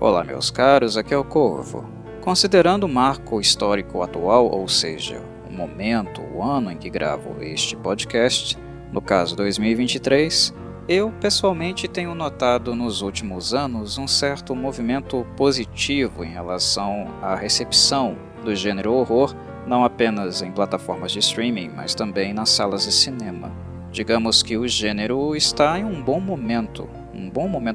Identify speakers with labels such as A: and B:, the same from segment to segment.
A: Olá meus caros, aqui é o Corvo. Considerando o marco histórico atual, ou seja, o momento, o ano em que gravo este podcast, no caso 2023, eu pessoalmente tenho notado nos últimos anos um certo movimento positivo em relação à recepção do gênero horror, não apenas em plataformas de streaming, mas também nas salas de cinema. Digamos que o gênero está em um bom momento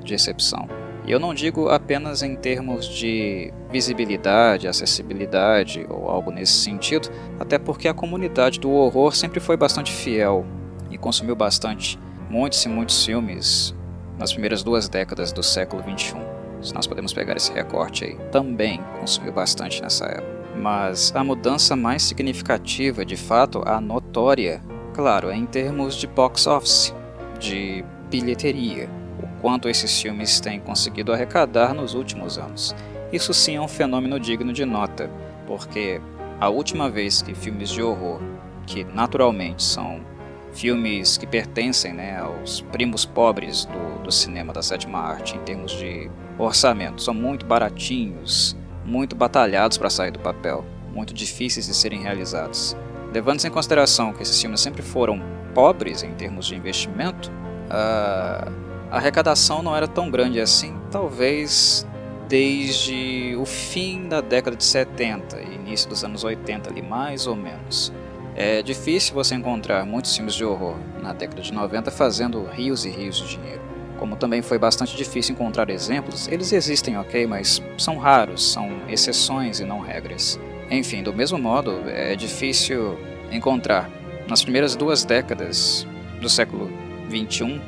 A: de recepção. E eu não digo apenas em termos de visibilidade, acessibilidade ou algo nesse sentido, até porque a comunidade do horror sempre foi bastante fiel e consumiu bastante muitos e muitos filmes nas primeiras 2 décadas do século XXI. Se nós podemos pegar esse recorte aí, também consumiu bastante nessa época. Mas a mudança mais significativa, de fato, a notória, claro, é em termos de box office, de bilheteria, o quanto esses filmes têm conseguido arrecadar nos últimos anos. Isso sim é um fenômeno digno de nota, porque a última vez que filmes de horror, que naturalmente são filmes que pertencem, aos primos pobres do cinema da sétima arte em termos de orçamento, são muito baratinhos, muito batalhados para sair do papel, muito difíceis de serem realizados. Levando-se em consideração que esses filmes sempre foram pobres em termos de investimento, a arrecadação não era tão grande assim, talvez desde o fim da década de 70 e início dos anos 80 ali, mais ou menos. É difícil você encontrar muitos filmes de horror na década de 90 fazendo rios e rios de dinheiro. Como também foi bastante difícil encontrar exemplos, eles existem, ok, mas são raros, são exceções e não regras. Enfim, do mesmo modo, é difícil encontrar nas primeiras 2 décadas do século XXI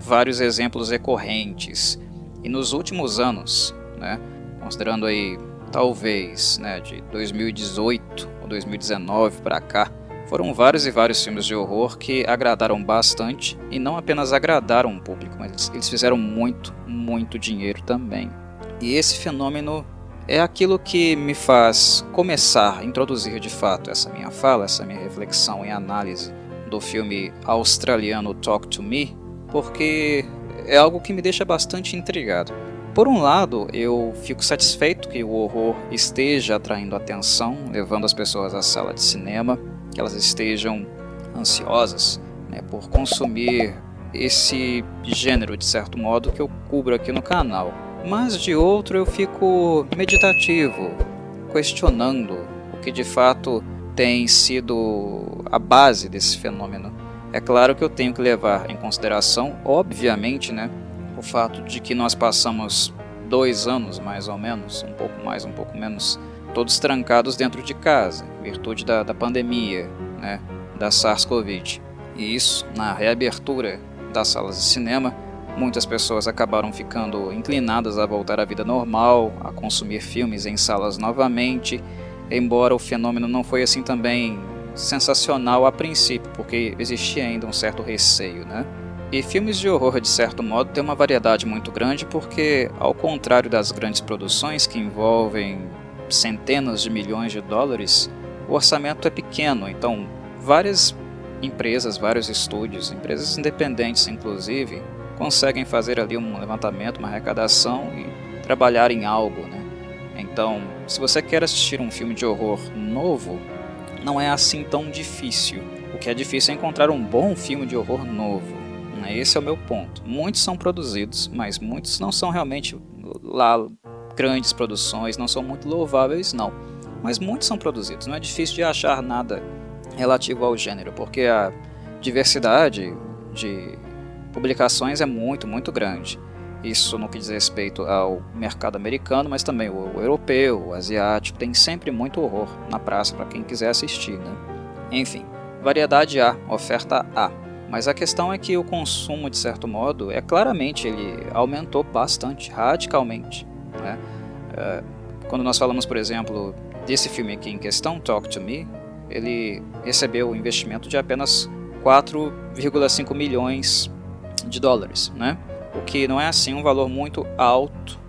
A: vários exemplos recorrentes. E nos últimos anos, considerando aí talvez de 2018 ou 2019 para cá, foram vários e vários filmes de horror que agradaram bastante, e não apenas agradaram o público, mas eles fizeram muito, muito dinheiro também. E esse fenômeno é aquilo que me faz começar a introduzir de fato essa minha fala, essa minha reflexão e análise do filme australiano Talk to Me, porque é algo que me deixa bastante intrigado. Por um lado, eu fico satisfeito que o horror esteja atraindo atenção, levando as pessoas à sala de cinema, que elas estejam ansiosas por consumir esse gênero, de certo modo, que eu cubro aqui no canal. Mas de outro eu fico meditativo, questionando o que de fato tem sido a base desse fenômeno. É claro que eu tenho que levar em consideração, obviamente, o fato de que nós passamos 2 anos, mais ou menos, um pouco mais, um pouco menos, todos trancados dentro de casa, em virtude da pandemia, da SARS-CoV. E isso, na reabertura das salas de cinema, muitas pessoas acabaram ficando inclinadas a voltar à vida normal, a consumir filmes em salas novamente, embora o fenômeno não foi assim também sensacional a princípio, porque existia ainda um certo receio, E filmes de horror, de certo modo, têm uma variedade muito grande porque, ao contrário das grandes produções que envolvem centenas de milhões de dólares, o orçamento é pequeno, então várias empresas, vários estúdios, empresas independentes inclusive, conseguem fazer ali um levantamento, uma arrecadação e trabalhar em algo, Então, se você quer assistir um filme de horror novo, não é assim tão difícil. O que é difícil é encontrar um bom filme de horror novo. Esse é o meu ponto. Muitos são produzidos, mas muitos não são realmente lá grandes produções, não são muito louváveis, não. Mas muitos são produzidos. Não é difícil de achar nada relativo ao gênero, porque a diversidade de publicações é muito, muito grande. Isso no que diz respeito ao mercado americano, mas também o europeu, o asiático, tem sempre muito horror na praça para quem quiser assistir, Enfim, variedade há, oferta há. Mas a questão é que o consumo, de certo modo, claramente ele aumentou bastante, radicalmente. Quando nós falamos, por exemplo, desse filme aqui em questão, Talk to Me, ele recebeu um investimento de apenas 4,5 milhões de dólares, O que não é assim um valor muito alto,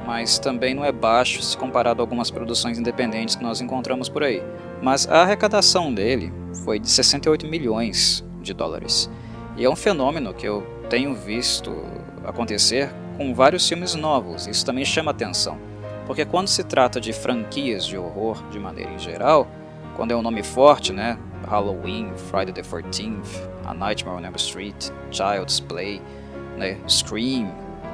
A: mas também não é baixo se comparado a algumas produções independentes que nós encontramos por aí. Mas a arrecadação dele foi de 68 milhões de dólares. E é um fenômeno que eu tenho visto acontecer com vários filmes novos. Isso também chama atenção, porque quando se trata de franquias de horror de maneira em geral, quando é um nome forte, né, Halloween, Friday the 13th, A Nightmare on Elm Street, Child's Play, né, Scream,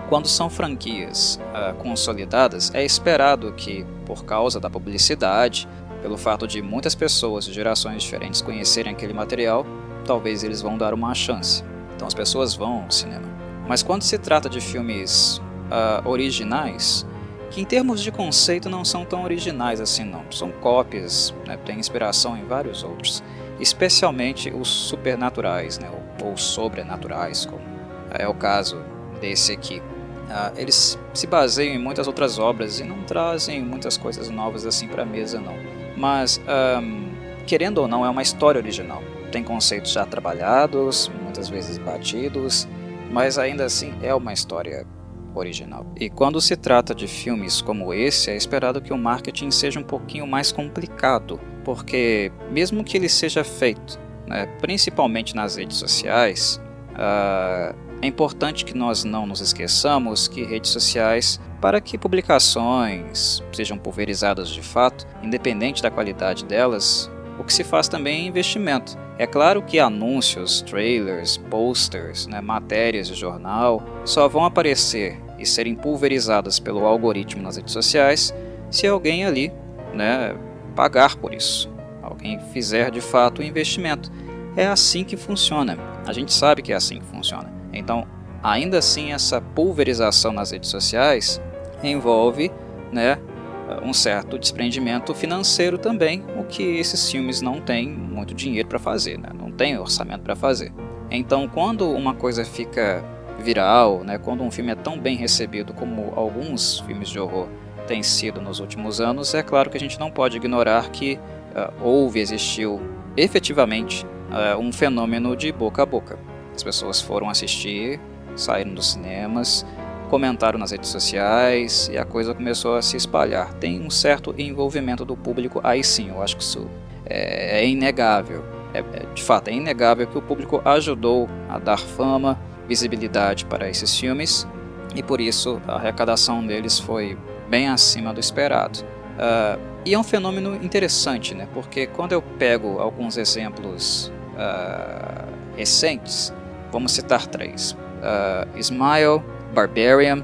A: quando são franquias consolidadas, é esperado que, por causa da publicidade, pelo fato de muitas pessoas de gerações diferentes conhecerem aquele material, talvez eles vão dar uma chance. Então as pessoas vão ao cinema. Mas quando se trata de filmes originais, que em termos de conceito não são tão originais assim não, são cópias, né, tem inspiração em vários outros, especialmente os supernaturais, né, ou sobrenaturais, como é o caso desse aqui. Eles se baseiam em muitas outras obras e não trazem muitas coisas novas assim para a mesa não. Mas, querendo ou não, é uma história original. Tem conceitos já trabalhados, muitas vezes batidos, mas ainda assim é uma história original. E quando se trata de filmes como esse, é esperado que o marketing seja um pouquinho mais complicado, porque mesmo que ele seja feito, né, principalmente nas redes sociais, é importante que nós não nos esqueçamos que redes sociais, para que publicações sejam pulverizadas de fato, independente da qualidade delas, o que se faz também é investimento. É claro que anúncios, trailers, posters, né, matérias de jornal só vão aparecer e serem pulverizadas pelo algoritmo nas redes sociais se alguém ali, né, pagar por isso, alguém fizer de fato o investimento. É assim que funciona, a gente sabe que é assim que funciona. Então, ainda assim, essa pulverização nas redes sociais envolve, né, um certo desprendimento financeiro também, o que esses filmes não têm muito dinheiro para fazer, né? Não tem orçamento para fazer. Então, quando uma coisa fica viral, né, quando um filme é tão bem recebido como alguns filmes de horror têm sido nos últimos anos, é claro que a gente não pode ignorar que existiu efetivamente um fenômeno de boca a boca. As pessoas foram assistir, saíram dos cinemas, comentaram nas redes sociais e a coisa começou a se espalhar. Tem um certo envolvimento do público, aí sim, eu acho que isso é inegável. De fato, é inegável que o público ajudou a dar fama, visibilidade para esses filmes e por isso a arrecadação deles foi bem acima do esperado. E é um fenômeno interessante, né? Porque quando eu pego alguns exemplos recentes, vamos citar 3. Smile, Barbarian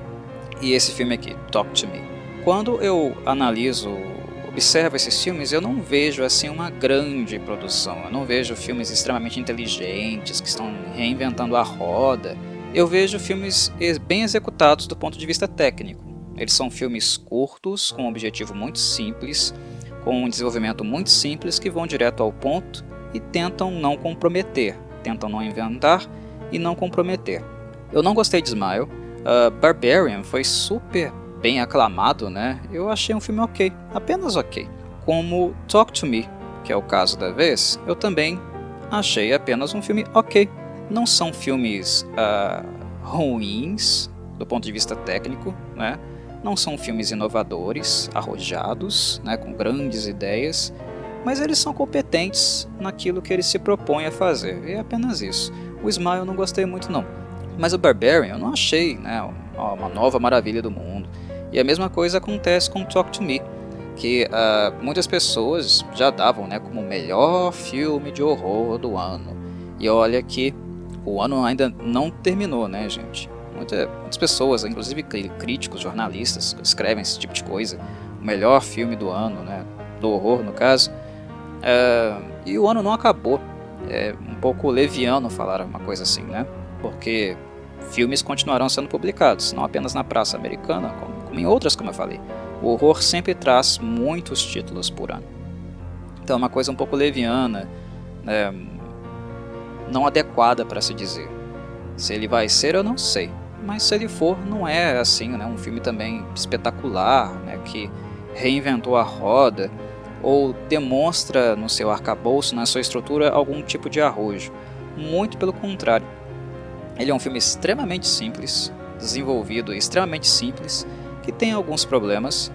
A: e esse filme aqui, Talk to Me. Quando eu observo esses filmes, eu não vejo assim uma grande produção, eu não vejo filmes extremamente inteligentes que estão reinventando a roda. Eu vejo filmes bem executados do ponto de vista técnico. Eles são filmes curtos, com um objetivo muito simples, com um desenvolvimento muito simples, que vão direto ao ponto e tentam não comprometer, tentam não inventar e não comprometer. Eu não gostei de Smile. Barbarian foi super bem aclamado, né? Eu achei um filme ok, apenas ok. Como Talk to Me, que é o caso da vez, eu também achei apenas um filme ok. Não são filmes ruins do ponto de vista técnico, né? Não são filmes inovadores, arrojados, né, com grandes ideias, mas eles são competentes naquilo que eles se propõem a fazer, e é apenas isso. O Smile eu não gostei muito não, mas o Barbarian eu não achei, né, uma nova maravilha do mundo. E a mesma coisa acontece com Talk to Me, que muitas pessoas já davam, né, como o melhor filme de horror do ano. E olha que o ano ainda não terminou, né, gente? Muitas pessoas, inclusive críticos, jornalistas, escrevem esse tipo de coisa. O melhor filme do ano, né, do horror no caso. E o ano não acabou. É um pouco leviano falar uma coisa assim, né? Porque filmes continuarão sendo publicados, não apenas na praça americana, como em outras, como eu falei. O horror sempre traz muitos títulos por ano. Então é uma coisa um pouco leviana, né, não adequada para se dizer. Se ele vai ser, eu não sei. Mas se ele for, não é assim, né, um filme também espetacular, né, que reinventou a roda ou demonstra no seu arcabouço, na sua estrutura, algum tipo de arrojo. Muito pelo contrário. Ele é um filme extremamente simples, desenvolvido extremamente simples, que tem alguns problemas,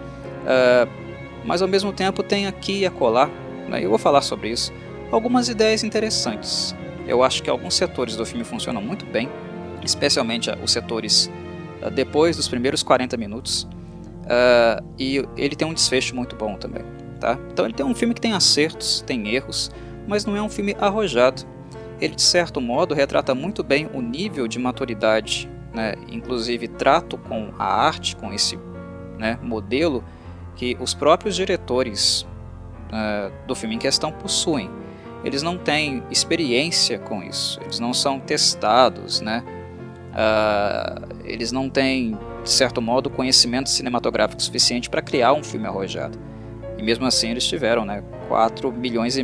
A: mas ao mesmo tempo tem aqui e acolá, né, eu vou falar sobre isso, algumas ideias interessantes. Eu acho que alguns setores do filme funcionam muito bem, especialmente os setores depois dos primeiros 40 minutos, e ele tem um desfecho muito bom também, tá? Então ele tem um filme que tem acertos, tem erros, mas não é um filme arrojado. Ele, de certo modo, retrata muito bem o nível de maturidade, né? Inclusive trato com a arte, com esse, né, modelo que os próprios diretores do filme em questão possuem. Eles não têm experiência com isso, eles não são testados, né? Eles não têm, de certo modo, conhecimento cinematográfico suficiente para criar um filme arrojado. E mesmo assim eles tiveram, né, 4,5 milhões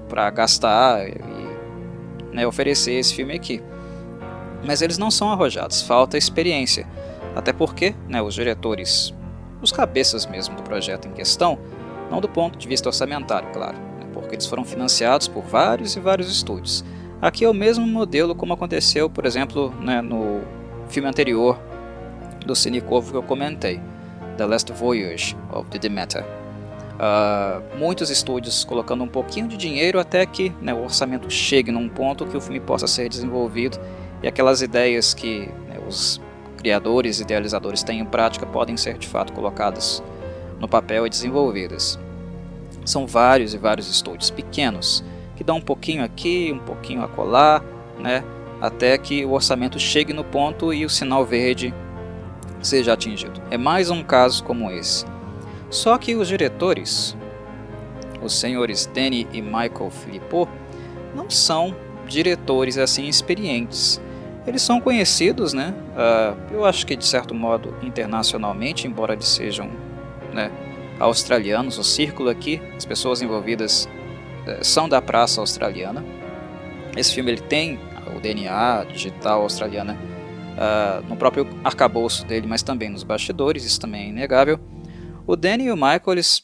A: para gastar e, né, oferecer esse filme aqui. Mas eles não são arrojados, falta experiência. Até porque, né, os diretores, os cabeças mesmo do projeto em questão, não do ponto de vista orçamentário, claro, né, porque eles foram financiados por vários e vários estúdios. Aqui é o mesmo modelo como aconteceu, por exemplo, né, no filme anterior do Cine Corvo que eu comentei, The Last Voyage of the Demeter. Muitos estúdios colocando um pouquinho de dinheiro até que, né, o orçamento chegue num ponto que o filme possa ser desenvolvido e aquelas ideias que, né, os criadores e idealizadores têm em prática podem ser de fato colocadas no papel e desenvolvidas. São vários e vários estúdios pequenos que dão um pouquinho aqui, um pouquinho acolá, né, até que o orçamento chegue no ponto e o sinal verde seja atingido. É mais um caso como esse. Só que os diretores, os senhores Denis e Michael Philippot, não são diretores assim experientes. Eles são conhecidos, né? Eu acho que de certo modo internacionalmente, embora eles sejam, né, australianos. O círculo aqui, as pessoas envolvidas são da praça australiana. Esse filme ele tem o DNA digital australiana no próprio arcabouço dele, mas também nos bastidores, isso também é inegável. O Danny e o Michael, eles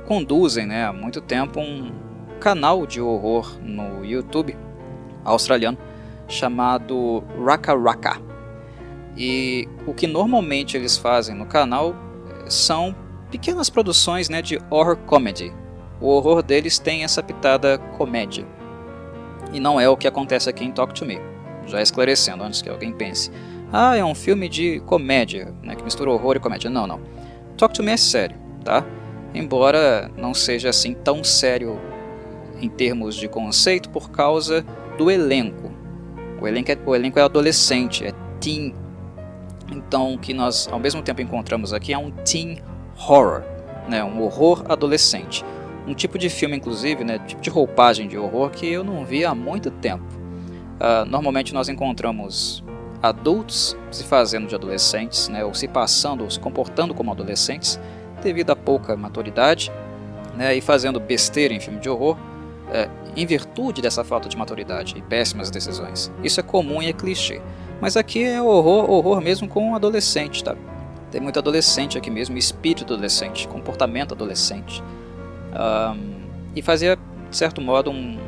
A: conduzem, né, há muito tempo um canal de horror no YouTube australiano chamado Raka Raka. E o que normalmente eles fazem no canal são pequenas produções, né, de horror comedy. O horror deles tem essa pitada comédia. E não é o que acontece aqui em Talk to Me. Já esclarecendo antes que alguém pense: é um filme de comédia, né, que mistura horror e comédia. Não, não. Talk to Me é sério, tá? Embora não seja assim tão sério em termos de conceito por causa do elenco. O elenco é adolescente, é teen. Então o que nós ao mesmo tempo encontramos aqui é um teen horror, né, um horror adolescente. Um tipo de filme, inclusive, né, tipo de roupagem de horror que eu não vi há muito tempo. Normalmente nós encontramos adultos se fazendo de adolescentes, né, ou se passando, ou se comportando como adolescentes, devido a pouca maturidade, né, e fazendo besteira em filme de horror, em virtude dessa falta de maturidade e péssimas decisões. Isso é comum e é clichê. Mas aqui é horror mesmo com adolescente, tá? Tem muito adolescente aqui mesmo, espírito adolescente, comportamento adolescente. E fazia, de certo modo, um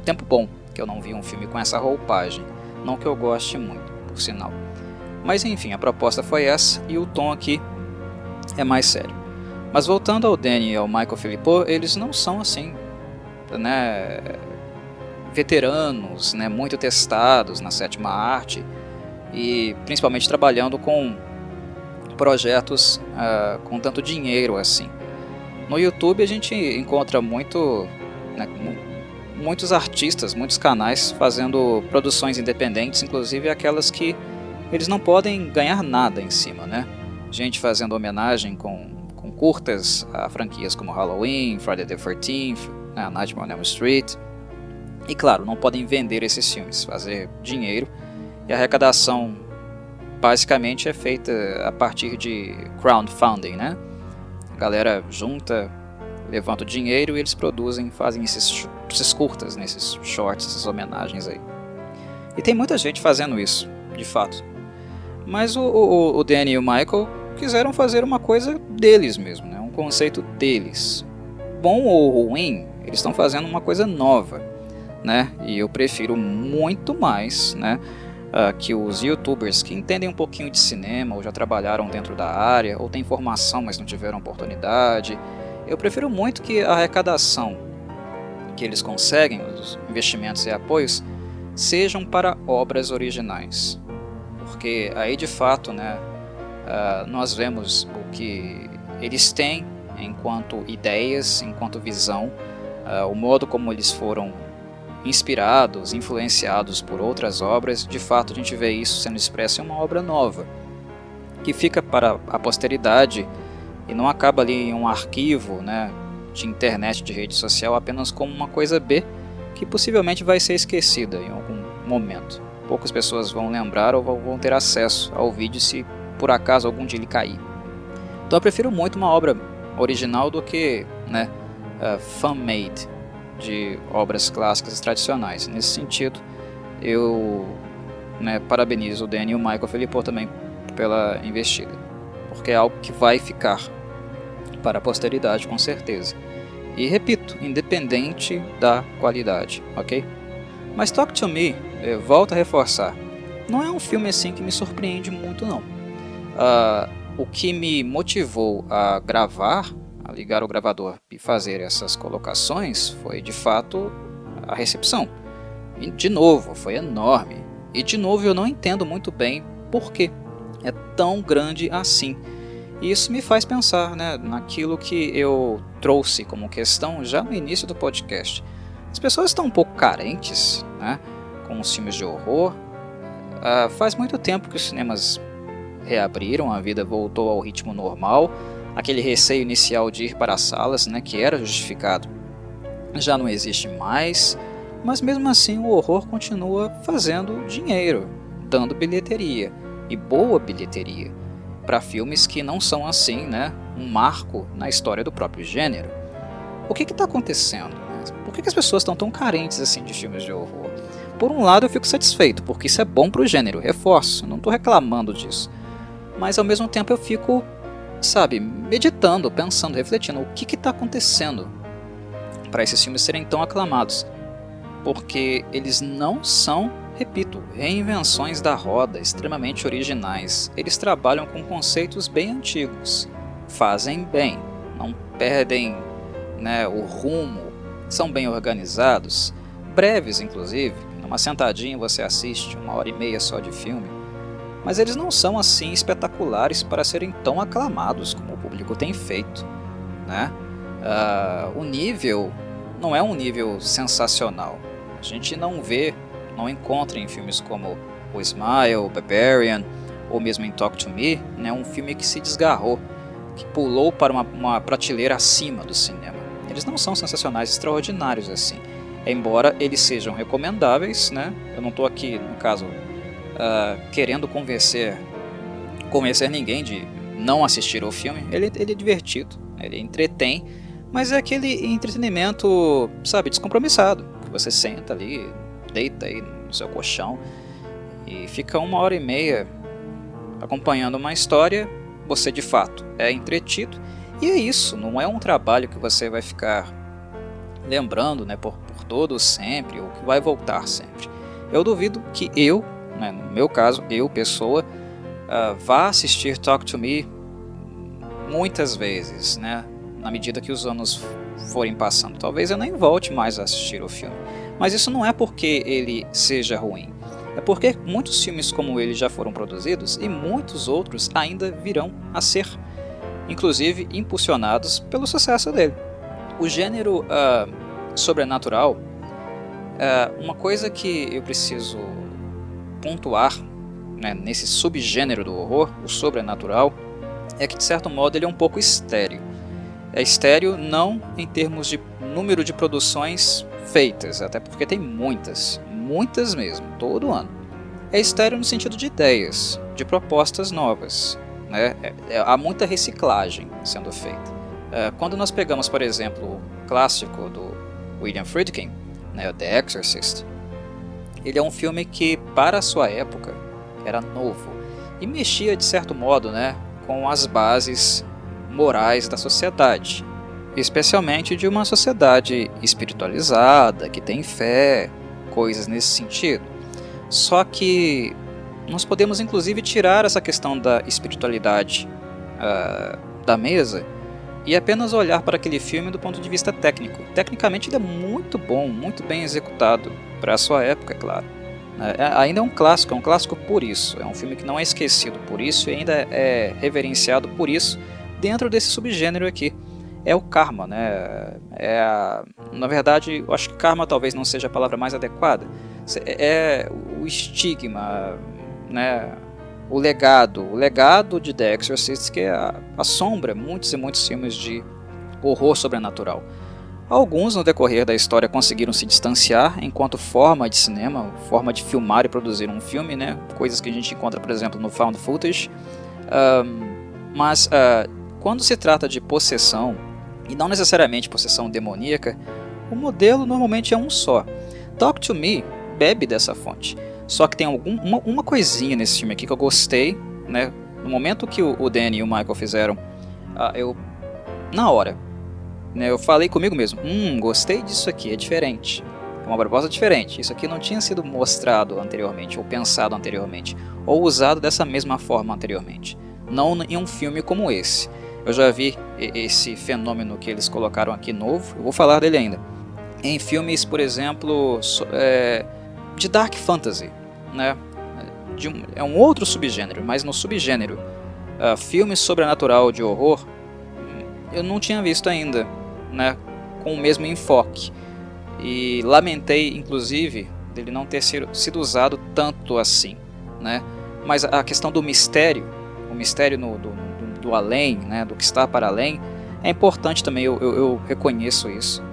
A: tempo bom que eu não vi um filme com essa roupagem. Não que eu goste muito, por sinal. Mas enfim, a proposta foi essa e o tom aqui é mais sério. Mas voltando ao Danny e ao Michael Philippot, eles não são assim, né, veteranos, né, muito testados na sétima arte e principalmente trabalhando com projetos com tanto dinheiro assim. No YouTube a gente encontra muito, né, muitos artistas, muitos canais fazendo produções independentes, inclusive aquelas que eles não podem ganhar nada em cima, né? Gente fazendo homenagem com curtas a franquias como Halloween, Friday the 13th, né, Nightmare on Elm Street. E claro, não podem vender esses filmes, fazer dinheiro. E a arrecadação basicamente é feita a partir de crowdfunding, né? A galera junta, levanta o dinheiro e eles produzem, fazem esses curtas, né, esses shorts, essas homenagens aí. E tem muita gente fazendo isso, de fato. Mas o Danny e o Michael quiseram fazer uma coisa deles mesmo, né? Um conceito deles. Bom ou ruim, eles estão fazendo uma coisa nova, né? E eu prefiro muito mais, né, que os youtubers que entendem um pouquinho de cinema ou já trabalharam dentro da área ou têm formação mas não tiveram oportunidade. Eu prefiro muito que a arrecadação que eles conseguem, os investimentos e apoios, sejam para obras originais. porque aí de fato, né, nós vemos o que eles têm enquanto ideias, enquanto visão, o modo como eles foram inspirados, influenciados por outras obras. De fato a gente vê isso sendo expresso em uma obra nova, que fica para a posteridade e não acaba ali em um arquivo, né, de internet, de rede social, apenas como uma coisa B, que possivelmente vai ser esquecida em algum momento. Poucas pessoas vão lembrar ou vão ter acesso ao vídeo se por acaso algum dia ele cair. Então eu prefiro muito uma obra original do que, né, fan-made de obras clássicas tradicionais. Nesse sentido, eu, né, parabenizo o Danny e o Michael Philippou também pela investida, porque é algo que vai ficar para a posteridade com certeza. E repito, independente da qualidade, ok? Mas Talk to Me, volto a reforçar, não é um filme assim que me surpreende muito não. O que me motivou a gravar, a ligar o gravador e fazer essas colocações, foi de fato a recepção. E de novo, foi enorme. E de novo eu não entendo muito bem por que é tão grande assim. E isso me faz pensar, né, naquilo que eu trouxe como questão já no início do podcast. As pessoas estão um pouco carentes, né, com os filmes de horror. Faz muito tempo que os cinemas reabriram, a vida voltou ao ritmo normal. Aquele receio inicial de ir para as salas, né, que era justificado, já não existe mais. Mas mesmo assim o horror continua fazendo dinheiro, dando bilheteria, e boa bilheteria, para filmes que não são assim, né, um marco na história do próprio gênero. O que está acontecendo? Né? Por que as pessoas estão tão carentes assim de filmes de horror? Por um lado eu fico satisfeito, porque isso é bom para o gênero, reforço, não estou reclamando disso. Mas ao mesmo tempo eu fico, sabe, meditando, pensando, refletindo, o que está acontecendo para esses filmes serem tão aclamados? Porque eles não são, repito, reinvenções da roda, extremamente originais. Eles trabalham com conceitos bem antigos, fazem bem, não perdem, né, o rumo, são bem organizados, breves inclusive, numa sentadinha você assiste 1h30 só de filme, mas eles não são assim espetaculares para serem tão aclamados como o público tem feito, né? O nível não é um nível sensacional, a gente não encontra em filmes como o Smile, o Barbarian, ou mesmo em Talk to Me, né, um filme que se desgarrou, que pulou para uma prateleira acima do cinema. Eles não são sensacionais, extraordinários assim, embora eles sejam recomendáveis, né? Eu não estou aqui, no caso, querendo convencer ninguém de não assistir ao filme. Ele é divertido, ele entretém, mas é aquele entretenimento, sabe, descompromissado, que você senta ali, deita aí no seu colchão e fica 1h30 acompanhando uma história. Você de fato é entretido, e é isso, não é um trabalho que você vai ficar lembrando, né, por todo sempre, ou que vai voltar sempre. Eu duvido que eu, né, no meu caso, eu, pessoa, vá assistir Talk to Me muitas vezes, né, na medida que os anos forem passando. Talvez eu nem volte mais a assistir o filme. Mas isso não é porque ele seja ruim. É porque muitos filmes como ele já foram produzidos e muitos outros ainda virão a ser, inclusive impulsionados pelo sucesso dele. O gênero sobrenatural, uma coisa que eu preciso pontuar, né, nesse subgênero do horror, o sobrenatural, é que de certo modo ele é um pouco estéril. É estéril não em termos de número de produções feitas, até porque tem muitas mesmo, todo ano. É estéril no sentido de ideias, de propostas novas, né? Há muita reciclagem sendo feita. Quando nós pegamos, por exemplo, o clássico do William Friedkin, né, The Exorcist, ele é um filme que, para a sua época, era novo e mexia de certo modo, né, com as bases morais da sociedade, especialmente de uma sociedade espiritualizada, que tem fé, coisas nesse sentido. Só que nós podemos inclusive tirar essa questão da espiritualidade da mesa e apenas olhar para aquele filme do ponto de vista técnico. Tecnicamente ele é muito bom, muito bem executado, para a sua época, é claro. Ainda é um clássico por isso. É um filme que não é esquecido por isso e ainda é reverenciado por isso dentro desse subgênero aqui. É o karma, né? Na verdade, eu acho que karma talvez não seja a palavra mais adequada. É o estigma, né? O legado de The Exorcist, que assombra muitos e muitos filmes de horror sobrenatural. Alguns, no decorrer da história, conseguiram se distanciar enquanto forma de cinema, forma de filmar e produzir um filme, né? Coisas que a gente encontra, por exemplo, no found footage. Mas quando se trata de possessão, e não necessariamente possessão demoníaca, o modelo normalmente é um só. Talk to Me bebe dessa fonte. Só que tem uma coisinha nesse filme aqui que eu gostei, né? No momento que o Danny e o Michael fizeram, na hora, né, eu falei comigo mesmo, gostei disso aqui, é diferente. É uma proposta diferente. Isso aqui não tinha sido mostrado anteriormente, ou pensado anteriormente, ou usado dessa mesma forma anteriormente. Não em um filme como esse. Eu já vi esse fenômeno que eles colocaram aqui novo, eu vou falar dele ainda. Em filmes, por exemplo, de Dark Fantasy, né? É um outro subgênero, mas no subgênero filme sobrenatural de horror, eu não tinha visto ainda, né? Com o mesmo enfoque. E lamentei, inclusive, dele não ter sido usado tanto assim, né? Mas a questão do mistério, o mistério do além, né? Do que está para além, é importante também, eu reconheço isso,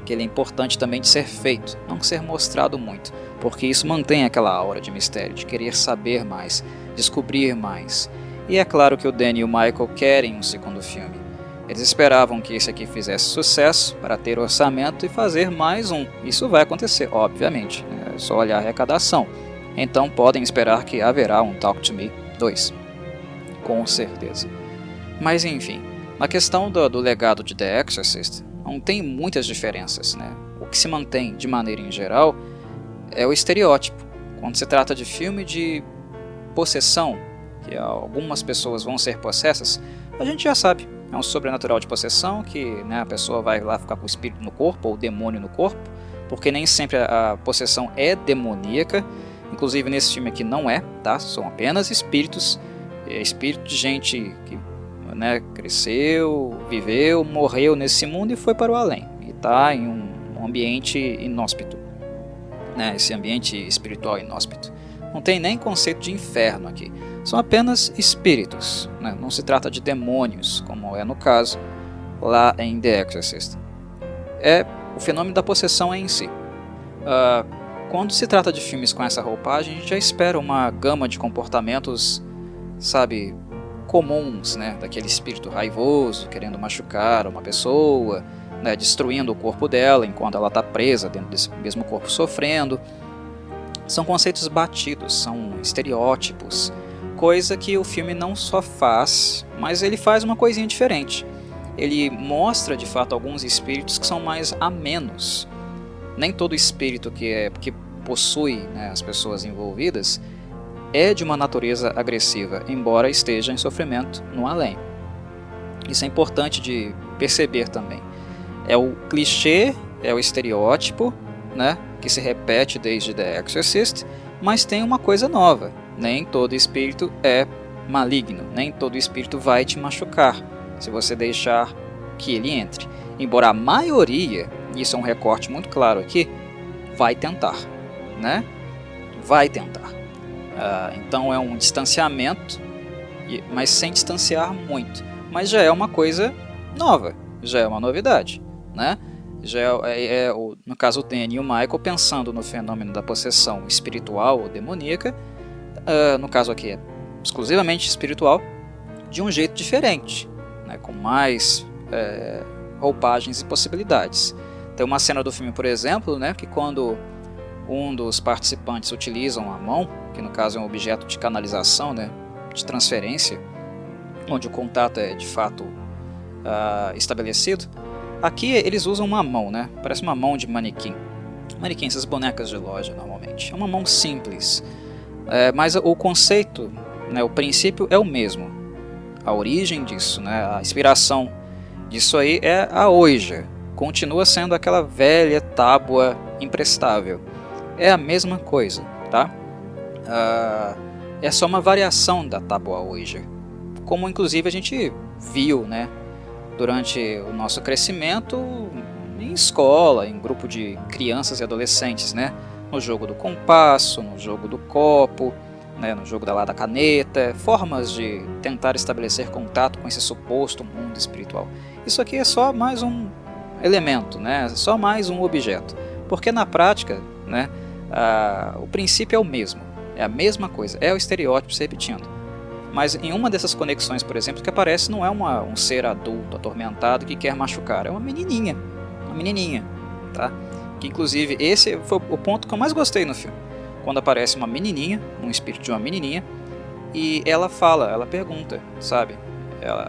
A: que ele é importante também de ser feito, não ser mostrado muito, porque isso mantém aquela aura de mistério, de querer saber mais, descobrir mais. E é claro que o Danny e o Michael querem um segundo filme. Eles esperavam que esse aqui fizesse sucesso para ter orçamento e fazer mais um. Isso vai acontecer, obviamente, é só olhar a arrecadação. Então podem esperar que haverá um Talk to Me 2, com certeza. Mas enfim, na questão do legado de The Exorcist, não tem muitas diferenças, né? O que se mantém de maneira em geral é o estereótipo. Quando se trata de filme de possessão, que algumas pessoas vão ser possessas, a gente já sabe. É um sobrenatural de possessão, que, né, a pessoa vai lá ficar com o espírito no corpo, ou o demônio no corpo, porque nem sempre a possessão é demoníaca. Inclusive nesse filme aqui não é, tá? São apenas espíritos, espírito de gente que, né, cresceu, viveu, morreu nesse mundo e foi para o além. E está em um ambiente inóspito, né, esse ambiente espiritual inóspito. Não tem nem conceito de inferno aqui. São apenas espíritos, né? Não se trata de demônios, como é no caso lá em The Exorcist. É o fenômeno da possessão em si. Quando se trata de filmes com essa roupagem, a gente já espera uma gama de comportamentos, sabe, comuns, né? Daquele espírito raivoso, querendo machucar uma pessoa, né? Destruindo o corpo dela enquanto ela está presa dentro desse mesmo corpo sofrendo. São conceitos batidos, são estereótipos, coisa que o filme não só faz, mas ele faz uma coisinha diferente. Ele mostra de fato alguns espíritos que são mais amenos. Nem todo espírito que possui, né, as pessoas envolvidas é de uma natureza agressiva, embora esteja em sofrimento no além. Isso é importante de perceber também. É o clichê, é o estereótipo, né, que se repete desde The Exorcist, mas tem uma coisa nova. Nem todo espírito é maligno, nem todo espírito vai te machucar se você deixar que ele entre. Embora a maioria, isso é um recorte muito claro aqui, vai tentar, né? Vai tentar. Então é um distanciamento, mas sem distanciar muito. Mas já é uma coisa nova, já é uma novidade, né? Já no caso o Danny e o Michael pensando no fenômeno da possessão espiritual ou demoníaca, no caso aqui é exclusivamente espiritual, de um jeito diferente, né, com mais roupagens e possibilidades. Tem uma cena do filme, por exemplo, né, que quando um dos participantes utiliza a mão, que no caso é um objeto de canalização, né, de transferência, onde o contato é de fato estabelecido. Aqui eles usam uma mão, né, parece uma mão de manequim. Manequim, essas bonecas de loja normalmente. É uma mão simples. Mas o conceito, né, o princípio é o mesmo. A origem disso, né, a inspiração disso aí é a ouija. Continua sendo aquela velha tábua imprestável. É a mesma coisa. tá? É só uma variação da tábua Ouija, como inclusive a gente viu, né, durante o nosso crescimento em escola, em grupo de crianças e adolescentes, né, no jogo do compasso, no jogo do copo, né, no jogo da caneta, formas de tentar estabelecer contato com esse suposto mundo espiritual. Isso aqui é só mais um elemento, né, só mais um objeto, porque na prática, né, o princípio é o mesmo, é a mesma coisa, é o estereótipo se repetindo. Mas em uma dessas conexões, por exemplo, que aparece não é um ser adulto atormentado que quer machucar, é uma menininha, tá? Que inclusive esse foi o ponto que eu mais gostei no filme, quando aparece uma menininha, um espírito de uma menininha, e ela fala, ela pergunta, sabe?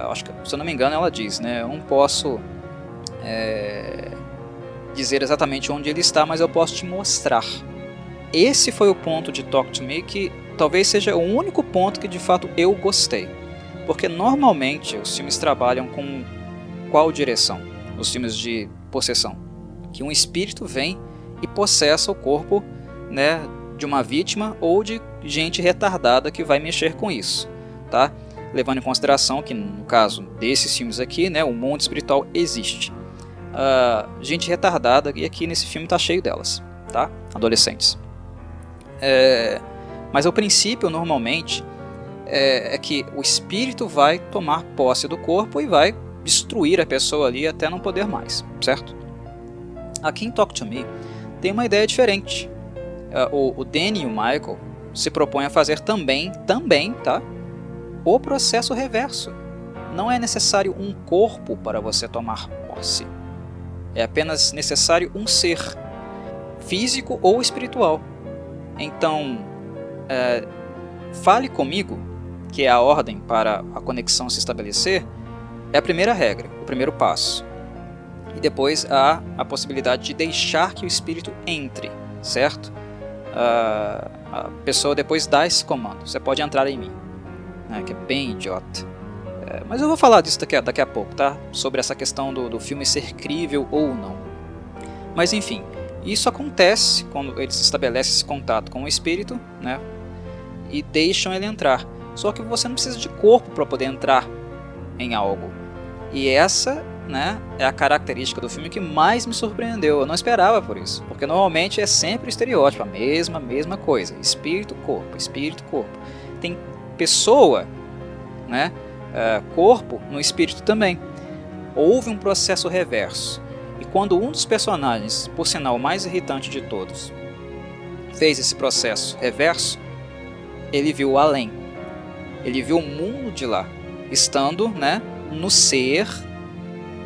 A: Acho que, se eu não me engano, ela diz, né? Eu não posso dizer exatamente onde ele está, mas eu posso te mostrar. Esse foi o ponto de Talk to Me que talvez seja o único ponto que de fato eu gostei. Porque normalmente os filmes trabalham com qual direção? Os filmes de possessão. Que um espírito vem e possessa o corpo, né, de uma vítima ou de gente retardada que vai mexer com isso, tá? Levando em consideração que no caso desses filmes aqui, né, o mundo espiritual existe. Gente retardada, e aqui nesse filme está cheio delas, tá? Adolescentes. Mas o princípio normalmente é que o espírito vai tomar posse do corpo e vai destruir a pessoa ali até não poder mais, certo? Aqui em Talk to Me tem uma ideia diferente. O Danny e o Michael se propõem a fazer também, tá? O processo reverso. Não é necessário um corpo para você tomar posse. É apenas necessário um ser, físico ou espiritual. Então, fale comigo, que é a ordem para a conexão se estabelecer, é a primeira regra, o primeiro passo. E depois há a possibilidade de deixar que o espírito entre, certo? A pessoa depois dá esse comando, você pode entrar em mim, né, que é bem idiota. Mas eu vou falar disso daqui a pouco, tá? Sobre essa questão do filme ser crível ou não. Mas enfim, isso acontece quando eles estabelecem esse contato com o espírito, né, e deixam ele entrar. Só que você não precisa de corpo para poder entrar em algo. E essa, né, é a característica do filme que mais me surpreendeu. Eu não esperava por isso, porque normalmente é sempre o estereótipo, a mesma coisa. Espírito, corpo, espírito, corpo. Tem pessoa, né, corpo no espírito também. Houve um processo reverso. E quando um dos personagens, por sinal o mais irritante de todos, fez esse processo reverso, ele viu além. Ele viu o mundo de lá, estando, né, no ser,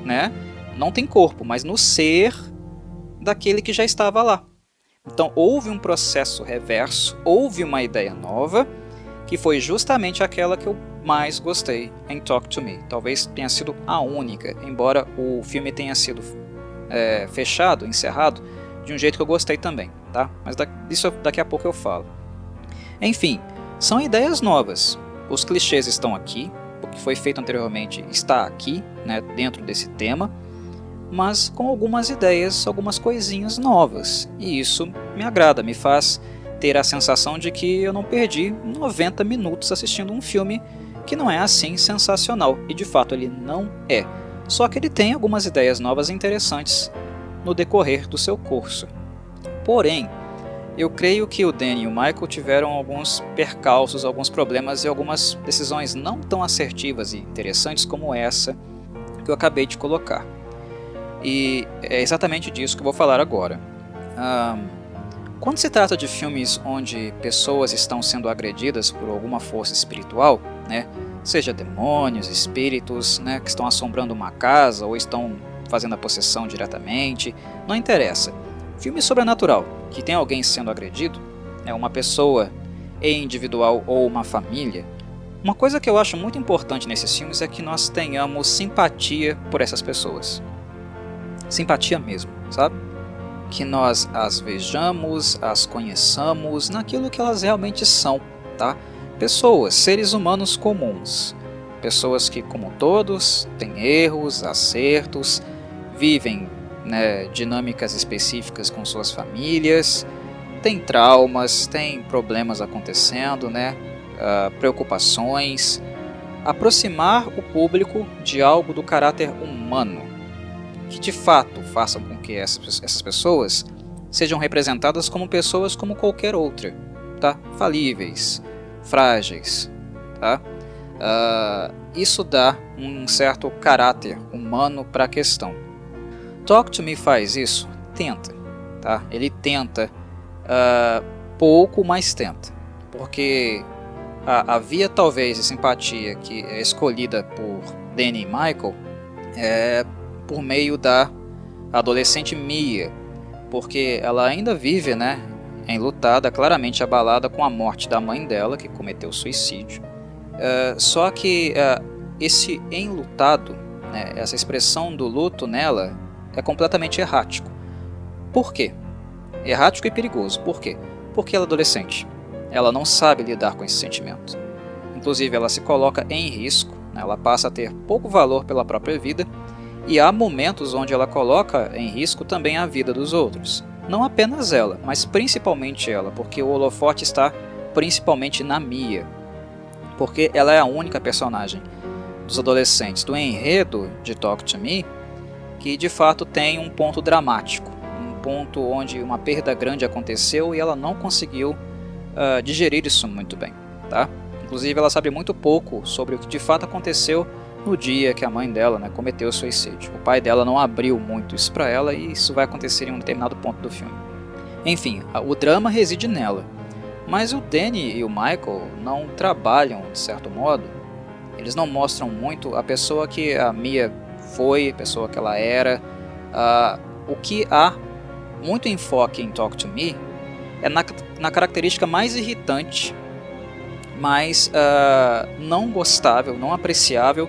A: né, não tem corpo, mas no ser daquele que já estava lá. Então houve um processo reverso, houve uma ideia nova, que foi justamente aquela que eu mais gostei em Talk to Me. Talvez tenha sido a única, embora o filme tenha sido fechado, encerrado, de um jeito que eu gostei também, tá? Mas disso daqui a pouco eu falo. Enfim, são ideias novas. Os clichês estão aqui, o que foi feito anteriormente está aqui, né, dentro desse tema, mas com algumas ideias, algumas coisinhas novas. E isso me agrada, me faz ter a sensação de que eu não perdi 90 minutos assistindo um filme que não é assim sensacional. E de fato ele não é. Só que ele tem algumas ideias novas e interessantes no decorrer do seu curso. Porém, eu creio que o Danny e o Michael tiveram alguns percalços, alguns problemas e algumas decisões não tão assertivas e interessantes como essa que eu acabei de colocar. E é exatamente disso que eu vou falar agora. Quando se trata de filmes onde pessoas estão sendo agredidas por alguma força espiritual, né, seja demônios, espíritos, né, que estão assombrando uma casa ou estão fazendo a possessão diretamente, não interessa. Filme sobrenatural, que tem alguém sendo agredido, uma pessoa individual ou uma família, uma coisa que eu acho muito importante nesses filmes é que nós tenhamos simpatia por essas pessoas. Simpatia mesmo, sabe? Que nós as vejamos, as conheçamos naquilo que elas realmente são, tá? Pessoas, seres humanos comuns, pessoas que, como todos, têm erros, acertos, vivem, né, dinâmicas específicas com suas famílias, tem traumas, tem problemas acontecendo, né? Preocupações. Aproximar o público de algo do caráter humano, que de fato façam com que essas pessoas sejam representadas como pessoas como qualquer outra, tá? Falíveis, frágeis, tá? Isso dá um certo caráter humano para a questão. Talk to Me faz isso? Tenta, tá? Ele tenta pouco, mas tenta, porque a via talvez de simpatia que é escolhida por Danny e Michael é por meio da adolescente Mia, porque ela ainda vive, né, enlutada, claramente abalada com a morte da mãe dela, que cometeu suicídio. Só que esse enlutado, né, essa expressão do luto nela é completamente errático. Por quê? Errático e perigoso. Por quê? Porque ela é adolescente. Ela não sabe lidar com esse sentimento. Inclusive, ela se coloca em risco, né? Ela passa a ter pouco valor pela própria vida, e há momentos onde ela coloca em risco também a vida dos outros. Não apenas ela, mas principalmente ela, porque o holofote está principalmente na Mia, porque ela é a única personagem dos adolescentes do enredo de Talk to Me que de fato tem um ponto dramático, um ponto onde uma perda grande aconteceu e ela não conseguiu digerir isso muito bem, tá? Inclusive ela sabe muito pouco sobre o que de fato aconteceu no dia que a mãe dela, né, cometeu suicídio. O pai dela não abriu muito isso para ela e isso vai acontecer em um determinado ponto do filme. Enfim, o drama reside nela. Mas o Danny e o Michael não trabalham de certo modo. Eles não mostram muito a pessoa que a Mia foi, a pessoa que ela era. O que há muito enfoque em Talk to Me é na característica mais irritante, mais não gostável, não apreciável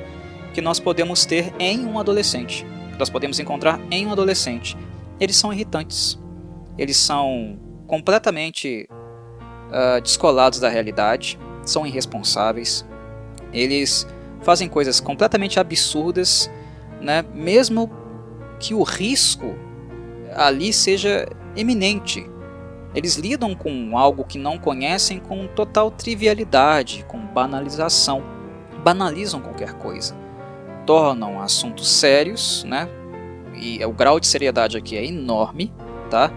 A: que nós podemos ter em um adolescente, que nós podemos encontrar em um adolescente. Eles são irritantes, eles são completamente descolados da realidade, são irresponsáveis, eles fazem coisas completamente absurdas, né, mesmo que o risco ali seja iminente. Eles lidam com algo que não conhecem com total trivialidade, com banalização. Banalizam qualquer coisa. Tornam assuntos sérios, né? E o grau de seriedade aqui é enorme, tá?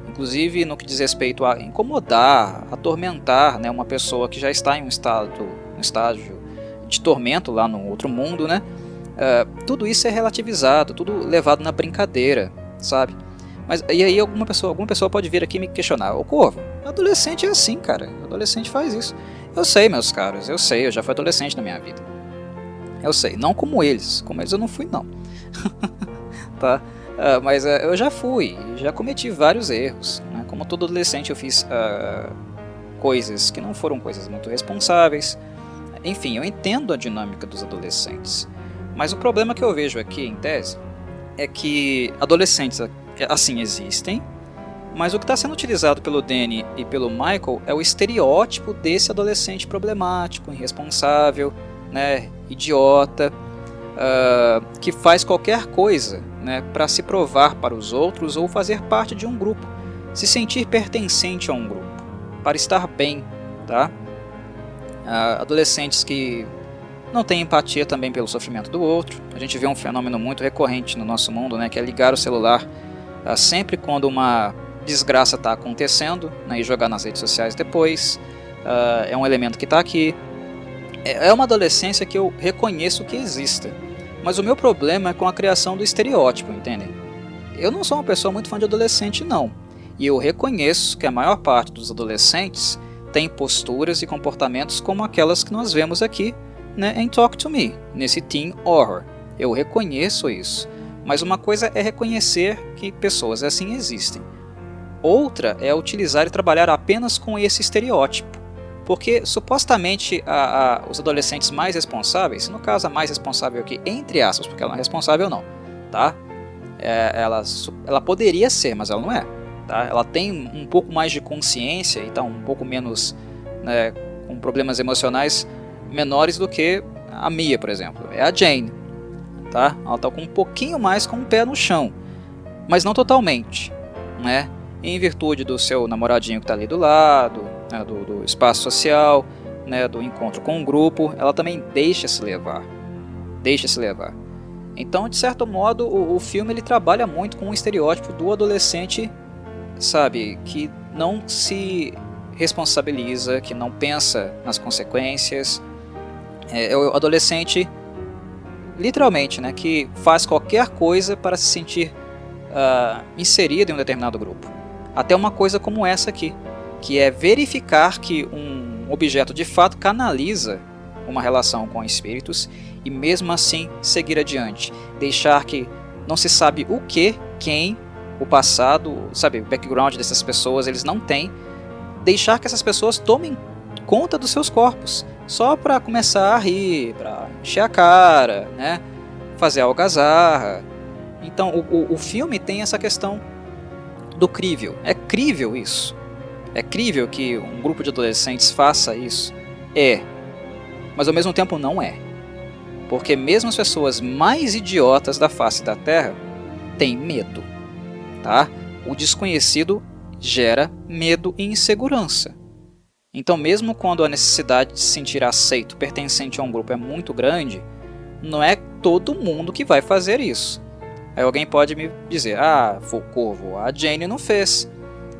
A: Inclusive no que diz respeito a incomodar, atormentar, né, uma pessoa que já está em um estágio de tormento lá no outro mundo, né? Tudo isso é relativizado, tudo levado na brincadeira, sabe? Mas e aí alguma pessoa pode vir aqui e me questionar: ô Corvo, adolescente é assim, cara, adolescente faz isso. Eu sei, meus caros, eu sei, eu já fui adolescente na minha vida. Eu sei, não como eles eu não fui não. Tá? Mas eu já fui, já cometi vários erros, né? Como todo adolescente eu fiz coisas que não foram coisas muito responsáveis. Enfim, eu entendo a dinâmica dos adolescentes. Mas o problema que eu vejo aqui, em tese, é que adolescentes assim existem, mas o que está sendo utilizado pelo Danny e pelo Michael é o estereótipo desse adolescente problemático, irresponsável, né, idiota, que faz qualquer coisa, né, para se provar para os outros ou fazer parte de um grupo, se sentir pertencente a um grupo, para estar bem, tá? Adolescentes que não têm empatia também pelo sofrimento do outro. A gente vê um fenômeno muito recorrente no nosso mundo, né, que é ligar o celular sempre quando uma desgraça está acontecendo, né, e jogar nas redes sociais depois. É um elemento que está aqui. É uma adolescência que eu reconheço que exista, mas o meu problema é com a criação do estereótipo, entendem? Eu não sou uma pessoa muito fã de adolescente, não, e eu reconheço que a maior parte dos adolescentes tem posturas e comportamentos como aquelas que nós vemos aqui, né, em Talk to Me, nesse teen horror. Eu reconheço isso, mas uma coisa é reconhecer que pessoas assim existem. Outra é utilizar e trabalhar apenas com esse estereótipo. Porque supostamente os adolescentes mais responsáveis, no caso a mais responsável aqui, entre aspas, porque ela não é responsável não, tá? Ela poderia ser, mas ela não é. Tá? Ela tem um pouco mais de consciência e está um pouco menos, né, com problemas emocionais menores do que a Mia, por exemplo. É a Jane. Tá? Ela está com um pouquinho mais com o pé no chão, mas não totalmente, né? em virtude do seu namoradinho que está ali do lado, né, do espaço social, né, do encontro com um grupo, ela também deixa se levar. Então, de certo modo, o filme ele trabalha muito com o estereótipo do adolescente, sabe, que não se responsabiliza, que não pensa nas consequências. É o adolescente, literalmente, né, que faz qualquer coisa para se sentir inserido em um determinado grupo. Até uma coisa como essa aqui, que é verificar que um objeto de fato canaliza uma relação com espíritos e mesmo assim seguir adiante. Deixar que não se sabe o que, quem, o passado, sabe, o background dessas pessoas eles não têm. Deixar que essas pessoas tomem conta dos seus corpos, só para começar a rir, para encher a cara, né? Fazer algazarra. Então o filme tem essa questão do crível. É crível isso? É crível que um grupo de adolescentes faça isso? É, mas ao mesmo tempo não é. Porque mesmo as pessoas mais idiotas da face da Terra têm medo, tá? O desconhecido gera medo e insegurança. Então mesmo quando a necessidade de se sentir aceito, pertencente a um grupo é muito grande, não é todo mundo que vai fazer isso. Aí alguém pode me dizer, Corvo, a Jane não fez.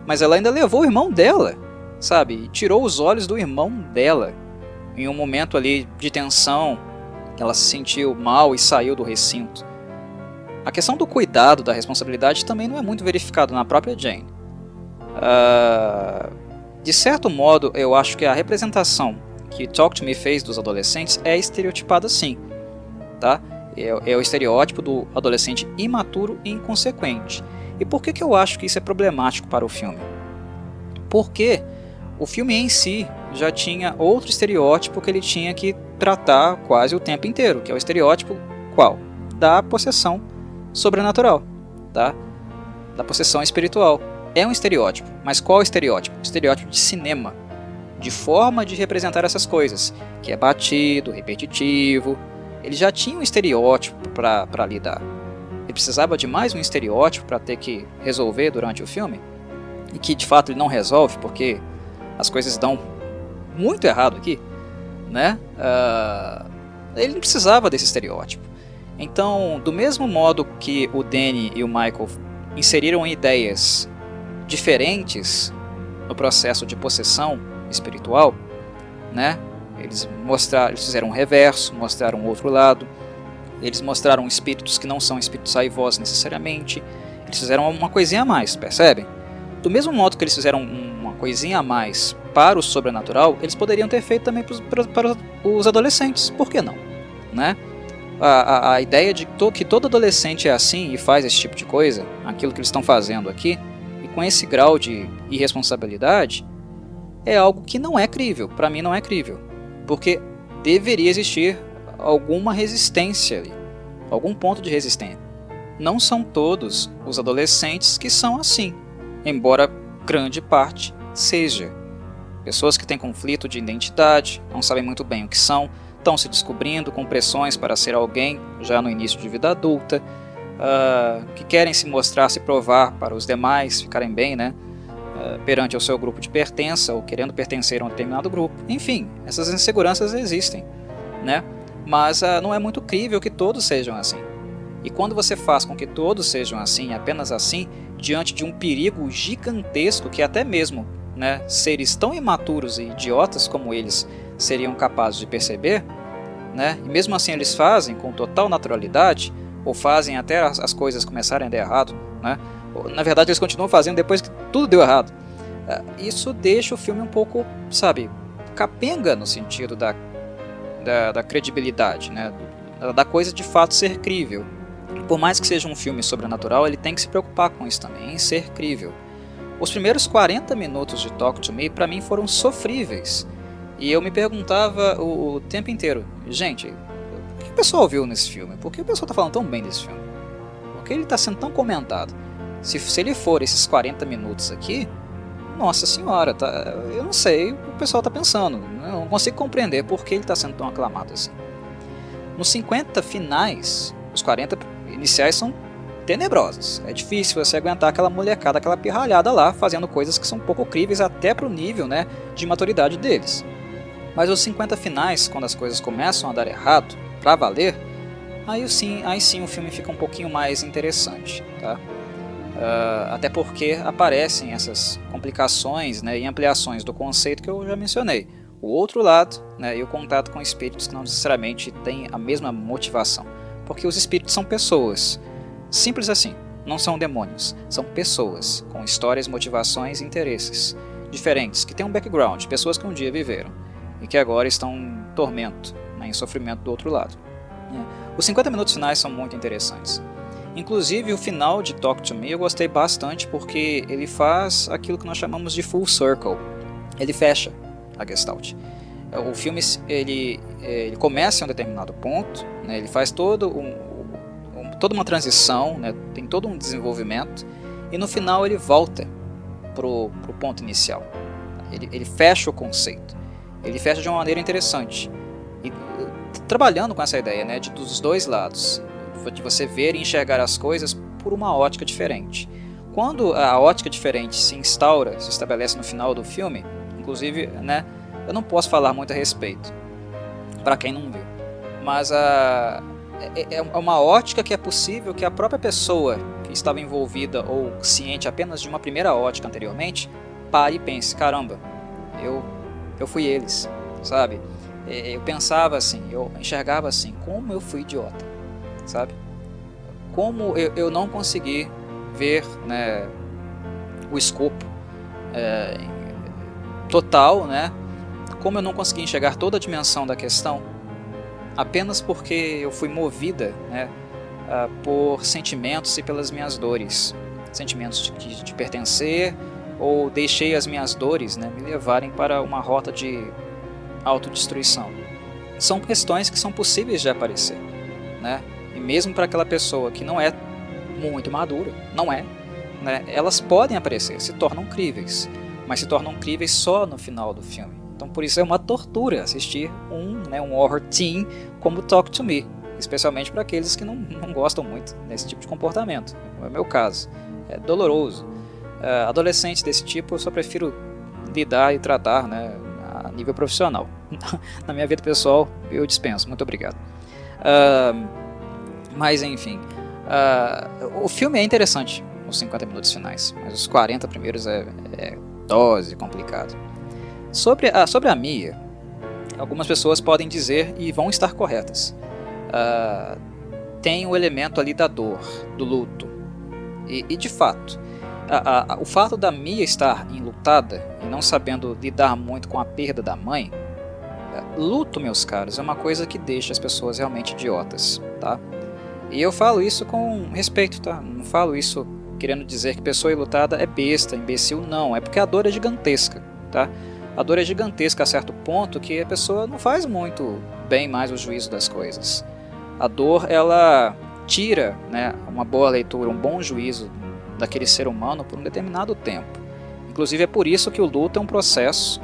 A: Mas ela ainda levou o irmão dela, sabe? E tirou os olhos do irmão dela. Em um momento ali de tensão, ela se sentiu mal e saiu do recinto. A questão do cuidado, da responsabilidade, também não é muito verificado na própria Jane. De certo modo, eu acho que a representação que Talk to Me fez dos adolescentes é estereotipada sim, tá? É o estereótipo do adolescente imaturo e inconsequente. E por que eu acho que isso é problemático para o filme? Porque o filme em si já tinha outro estereótipo que ele tinha que tratar quase o tempo inteiro, que é o estereótipo qual? Da possessão sobrenatural, tá? Da possessão espiritual. É um estereótipo, mas qual estereótipo? Estereótipo de cinema, de forma de representar essas coisas, que é batido, repetitivo. Ele já tinha um estereótipo para lidar. Ele precisava de mais um estereótipo para ter que resolver durante o filme, e que de fato ele não resolve, porque as coisas dão muito errado aqui, né? Ele não precisava desse estereótipo. Então, do mesmo modo que o Danny e o Michael inseriram ideias diferentes no processo de possessão espiritual, né? Eles fizeram um reverso, mostraram o outro lado, eles mostraram espíritos que não são espíritos raivosos necessariamente, eles fizeram uma coisinha a mais, percebem? Do mesmo modo que eles fizeram uma coisinha a mais para o sobrenatural, eles poderiam ter feito também para os adolescentes, por que não? Né? A ideia de que todo adolescente é assim e faz esse tipo de coisa, aquilo que eles estão fazendo aqui, e com esse grau de irresponsabilidade, é algo que não é crível, para mim não é crível, porque deveria existir alguma resistência ali, algum ponto de resistência. Não são todos os adolescentes que são assim, embora grande parte seja. Pessoas que têm conflito de identidade, não sabem muito bem o que são, estão se descobrindo com pressões para ser alguém já no início de vida adulta, que querem se mostrar, se provar para os demais, ficarem bem, né? Perante o seu grupo de pertença ou querendo pertencer a um determinado grupo. Enfim, essas inseguranças existem, né? Mas não é muito crível que todos sejam assim. E quando você faz com que todos sejam assim, apenas assim, diante de um perigo gigantesco que até mesmo, né, seres tão imaturos e idiotas como eles seriam capazes de perceber, né, e mesmo assim eles fazem com total naturalidade, ou fazem até as coisas começarem a dar errado, né? Na verdade eles continuam fazendo depois que tudo deu errado. Isso deixa o filme um pouco, sabe, capenga no sentido da credibilidade, né? Da coisa de fato ser crível. Por mais que seja um filme sobrenatural, ele tem que se preocupar com isso também, em ser crível. Os primeiros 40 minutos de Talk to Me, para mim, foram sofríveis. E eu me perguntava o tempo inteiro, gente, o que o pessoal viu nesse filme? Por que o pessoal está falando tão bem desse filme? Por que ele está sendo tão comentado? Se ele for esses 40 minutos aqui, nossa senhora, tá, eu não sei o que o pessoal está pensando. Eu não consigo compreender por que ele está sendo tão aclamado assim. Nos 50 finais, os 40 iniciais são tenebrosas. É difícil você aguentar aquela molecada, aquela pirralhada lá, fazendo coisas que são pouco críveis até pro nível, né, de maturidade deles. Mas os 50 finais, quando as coisas começam a dar errado, pra valer, aí sim o filme fica um pouquinho mais interessante, tá? Até porque aparecem essas complicações, né, e ampliações do conceito que eu já mencionei. O outro lado, né, e o contato com espíritos que não necessariamente têm a mesma motivação. Porque os espíritos são pessoas. Simples assim. Não são demônios. São pessoas com histórias, motivações e interesses diferentes, que têm um background, pessoas que um dia viveram e que agora estão em tormento, né, em sofrimento do outro lado. Os 50 minutos finais são muito interessantes. Inclusive o final de Talk to Me eu gostei bastante porque ele faz aquilo que nós chamamos de full circle. Ele fecha a Gestalt. O filme ele começa em um determinado ponto, né, ele faz toda uma transição, né, tem todo um desenvolvimento e no final ele volta pro ponto inicial. Ele fecha o conceito. Ele fecha de uma maneira interessante. E, trabalhando com essa ideia, né, dos dois lados, de você ver e enxergar as coisas por uma ótica diferente. Quando a ótica diferente se instaura, se estabelece no final do filme, inclusive, né, eu não posso falar muito a respeito, para quem não viu, mas é uma ótica que é possível que a própria pessoa que estava envolvida ou ciente apenas de uma primeira ótica anteriormente, pare e pense, caramba, eu fui eles, sabe? Eu pensava assim, eu enxergava assim, como eu fui idiota, sabe? Como eu não consegui ver, né, o escopo total, né? Como eu não consegui enxergar toda a dimensão da questão, apenas porque eu fui movida, né, por sentimentos e pelas minhas dores, sentimentos de pertencer, ou deixei as minhas dores, né, me levarem para uma rota de autodestruição. São questões que são possíveis de aparecer, né? E mesmo para aquela pessoa que não é muito madura, não é, né, elas podem aparecer, se tornam críveis, mas se tornam críveis só no final do filme. Então por isso é uma tortura assistir um horror teen como Talk to Me, especialmente para aqueles que não gostam muito desse tipo de comportamento, como é o meu caso. É doloroso. Adolescentes desse tipo eu só prefiro lidar e tratar, né, a nível profissional. Na minha vida pessoal eu dispenso, muito obrigado. Mas enfim, o filme é interessante, os 50 minutos finais, mas os 40 primeiros é dose complicado. Sobre a Mia, algumas pessoas podem dizer e vão estar corretas. Tem o elemento ali da dor, do luto. E de fato, o fato da Mia estar enlutada e não sabendo lidar muito com a perda da mãe, luto, meus caros, é uma coisa que deixa as pessoas realmente idiotas, tá? E eu falo isso com respeito, tá? Não falo isso querendo dizer que pessoa enlutada é besta, imbecil, não. É porque a dor é gigantesca, tá? A dor é gigantesca a certo ponto que a pessoa não faz muito bem mais o juízo das coisas. A dor, ela tira, né, uma boa leitura, um bom juízo daquele ser humano por um determinado tempo. Inclusive é por isso que o luto é um processo,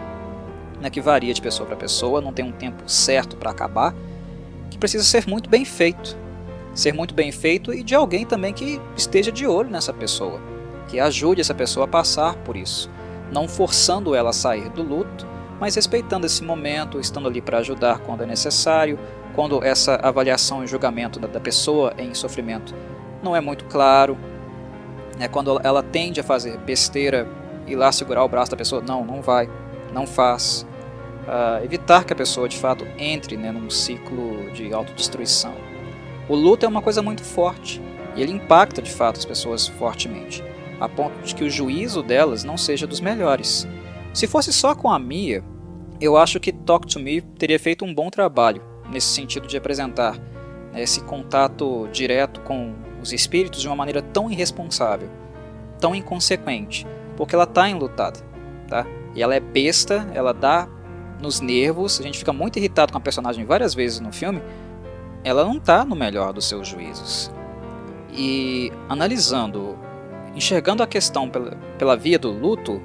A: né, que varia de pessoa para pessoa, não tem um tempo certo para acabar, que precisa ser muito bem feito. Ser muito bem feito e de alguém também que esteja de olho nessa pessoa, que ajude essa pessoa a passar por isso, não forçando ela a sair do luto, mas respeitando esse momento, estando ali para ajudar quando é necessário, quando essa avaliação e julgamento da pessoa em sofrimento não é muito claro, quando ela tende a fazer besteira e lá segurar o braço da pessoa, não vai, não faz, evitar que a pessoa de fato entre, né, num ciclo de autodestruição. O luto é uma coisa muito forte e ele impacta de fato as pessoas fortemente, a ponto de que o juízo delas não seja dos melhores. Se fosse só com a Mia, eu acho que Talk to Me teria feito um bom trabalho nesse sentido de apresentar, né, esse contato direto com os espíritos de uma maneira tão irresponsável, tão inconsequente, porque ela está enlutada, tá? E ela é besta, ela dá nos nervos, a gente fica muito irritado com a personagem várias vezes no filme. Ela não está no melhor dos seus juízos. E analisando, enxergando a questão pela via do luto,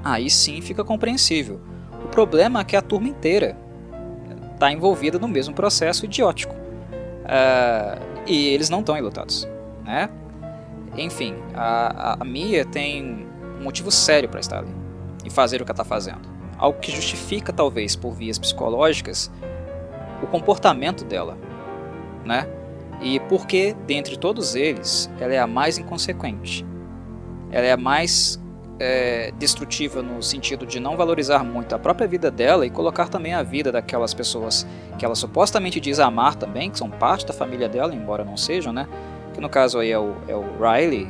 A: aí sim fica compreensível. O problema é que a turma inteira está envolvida no mesmo processo idiótico. E eles não estão enlutados, né? enfim, a Mia tem um motivo sério para estar ali e fazer o que ela está fazendo. Algo que justifica, talvez, por vias psicológicas, o comportamento dela, né? E porque, dentre todos eles, ela é a mais inconsequente. Ela é a mais destrutiva no sentido de não valorizar muito a própria vida dela e colocar também a vida daquelas pessoas que ela supostamente diz amar também, que são parte da família dela, embora não sejam, né? Que no caso aí é o Riley,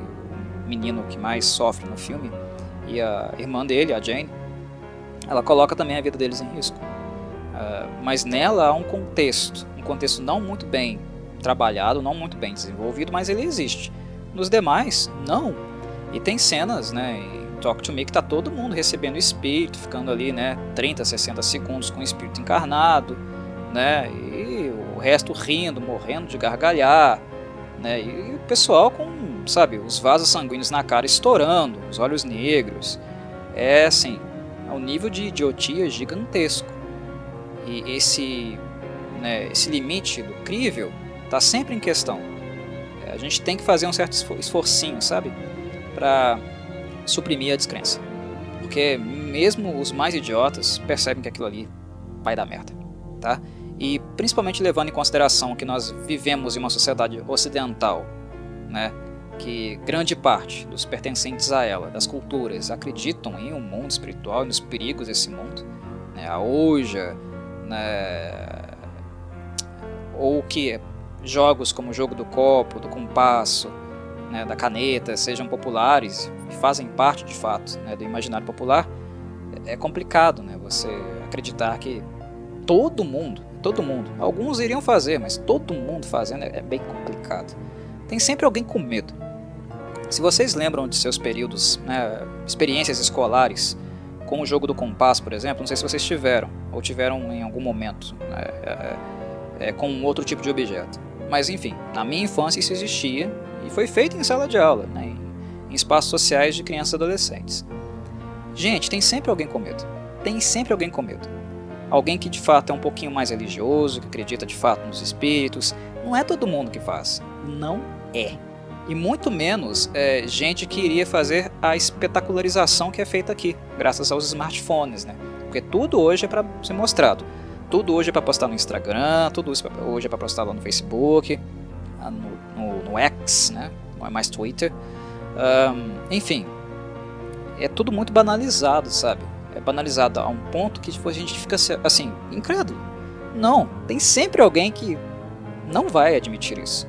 A: o menino que mais sofre no filme, e a irmã dele, a Jane. Ela coloca também a vida deles em risco. Mas nela há um contexto não muito bem trabalhado, não muito bem desenvolvido, mas ele existe. Nos demais, não. E tem cenas, né, em Talk to Me que está todo mundo recebendo o espírito, ficando ali, né, 30, 60 segundos com o espírito encarnado, né, e o resto rindo, morrendo de gargalhar, né, e o pessoal com, sabe, os vasos sanguíneos na cara estourando, os olhos negros. É assim, um nível de idiotia gigantesco. E esse limite do crível está sempre em questão. A gente tem que fazer um certo esforcinho, sabe, para suprimir a descrença, porque mesmo os mais idiotas percebem que aquilo ali vai dar merda, tá? E principalmente levando em consideração que nós vivemos em uma sociedade ocidental, né, que grande parte dos pertencentes a ela, das culturas, acreditam em um mundo espiritual e nos perigos desse mundo, né, a Ouija, né, ou que jogos como o jogo do copo, do compasso, né, da caneta, sejam populares e fazem parte de fato, né, do imaginário popular. É complicado, né, você acreditar que todo mundo, alguns iriam fazer, mas todo mundo fazendo é bem complicado. Tem sempre alguém com medo. Se vocês lembram de seus períodos, né, experiências escolares com o jogo do compasso, por exemplo, não sei se vocês tiveram ou tiveram em algum momento, né, com um outro tipo de objeto. Mas enfim, na minha infância isso existia e foi feito em sala de aula, né, em espaços sociais de crianças e adolescentes. Gente, tem sempre alguém com medo. Tem sempre alguém com medo. Alguém que de fato é um pouquinho mais religioso, que acredita de fato nos espíritos. Não é todo mundo que faz. Não é. E muito menos gente que iria fazer a espetacularização que é feita aqui, graças aos smartphones, né? Porque tudo hoje é para ser mostrado. Tudo hoje é para postar no Instagram, tudo hoje é para postar lá no Facebook, no X, né? Não é mais Twitter. Enfim, é tudo muito banalizado, sabe? É banalizado a um ponto que a gente fica assim, incrédulo. Não, tem sempre alguém que não vai admitir isso.